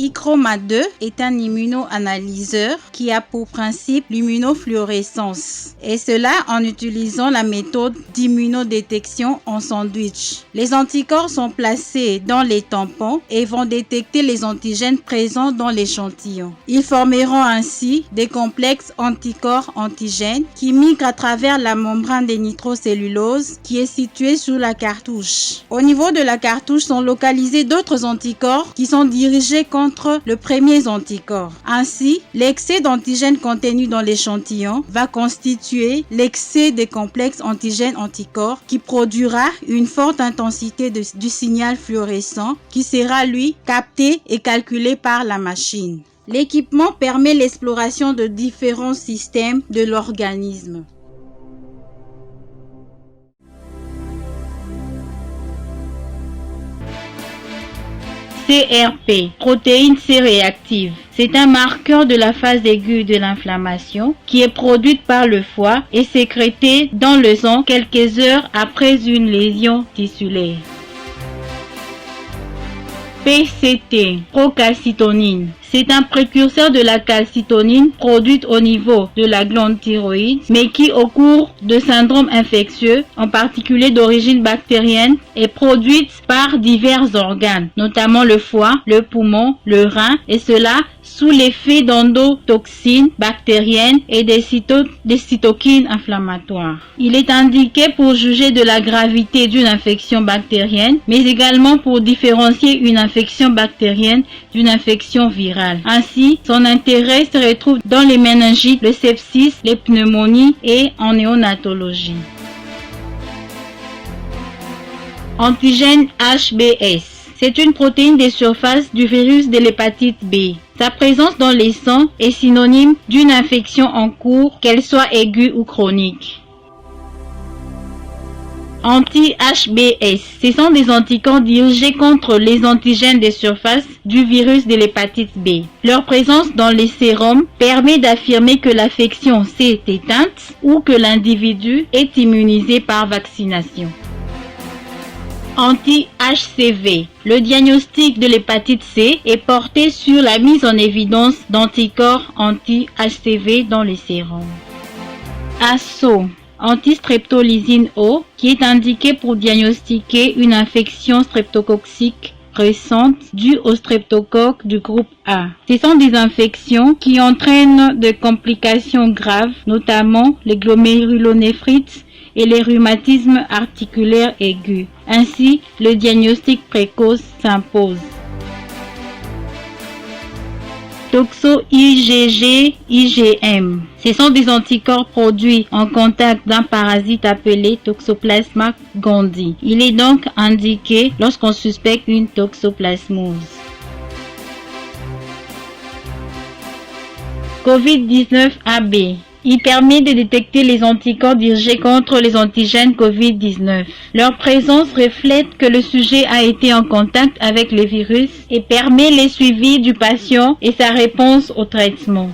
ICHROMA2 est un immunoanalyseur qui a pour principe l'immunofluorescence, et cela en utilisant la méthode d'immunodétection en sandwich. Les anticorps sont placés dans les tampons et vont détecter les antigènes présents dans l'échantillon. Ils formeront ainsi des complexes anticorps-antigènes qui migrent à travers la membrane des nitrocelluloses qui est située sous la cartouche. Au niveau de la cartouche sont localisés d'autres anticorps qui sont dirigés contre le premier anticorps. Ainsi, l'excès d'antigènes contenus dans l'échantillon va constituer l'excès des complexes antigènes-anticorps qui produira une forte intensité du signal fluorescent qui sera lui capté et calculé par la machine. L'équipement permet l'exploration de différents systèmes de l'organisme. CRP, protéine C-réactive. C'est un marqueur de la phase aiguë de l'inflammation qui est produite par le foie et sécrétée dans le sang quelques heures après une lésion tissulaire. PCT, procalcitonine. C'est un précurseur de la calcitonine produite au niveau de la glande thyroïde, mais qui, au cours de syndromes infectieux, en particulier d'origine bactérienne, est produite par divers organes, notamment le foie, le poumon, le rein, et cela sous l'effet d'endotoxines bactériennes et des cytokines inflammatoires. Il est indiqué pour juger de la gravité d'une infection bactérienne, mais également pour différencier une infection bactérienne d'une infection virale. Ainsi, son intérêt se retrouve dans les méningites, le sepsis, les pneumonies et en néonatologie. Antigène HBS. C'est une protéine de surface du virus de l'hépatite B. Sa présence dans les sangs est synonyme d'une infection en cours, qu'elle soit aiguë ou chronique. Anti-HBS, ce sont des anticorps dirigés contre les antigènes de surface du virus de l'hépatite B. Leur présence dans les sérums permet d'affirmer que l'affection s'est éteinte ou que l'individu est immunisé par vaccination. Anti-HCV. Le diagnostic de l'hépatite C est porté sur la mise en évidence d'anticorps anti-HCV dans les sérums. ASO. Antistreptolysine O, qui est indiqué pour diagnostiquer une infection streptococcique récente due au streptocoque du groupe A. Ce sont des infections qui entraînent des complications graves, notamment les glomérulonéphrite et les rhumatismes articulaires aigus. Ainsi, le diagnostic précoce s'impose. Toxo-IgG-IgM. Ce sont des anticorps produits en contact d'un parasite appelé Toxoplasma gondii. Il est donc indiqué lorsqu'on suspecte une toxoplasmose. COVID-19 AB. Il permet de détecter les anticorps dirigés contre les antigènes COVID-19. Leur présence reflète que le sujet a été en contact avec le virus et permet le suivi du patient et sa réponse au traitement.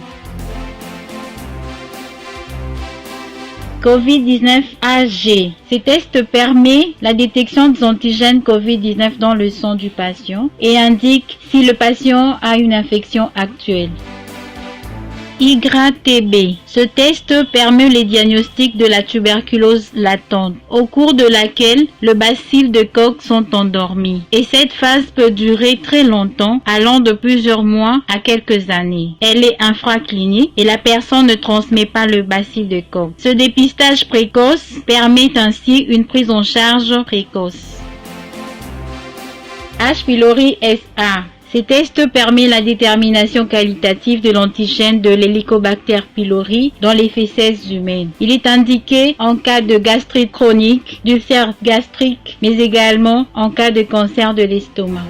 COVID-19 AG. Ce test permet la détection des antigènes COVID-19 dans le sang du patient et indique si le patient a une infection actuelle. YTB. Ce test permet le diagnostic de la tuberculose latente, au cours de laquelle le bacille de Koch sont endormis. Et cette phase peut durer très longtemps, allant de plusieurs mois à quelques années. Elle est infraclinique et la personne ne transmet pas le bacille de Koch. Ce dépistage précoce permet ainsi une prise en charge précoce. H. pylori SA. Ce test permet la détermination qualitative de l'antigène de l'Helicobacter pylori dans les fesses humaines. Il est indiqué en cas de gastrite chronique, d'ulcère gastrique, mais également en cas de cancer de l'estomac.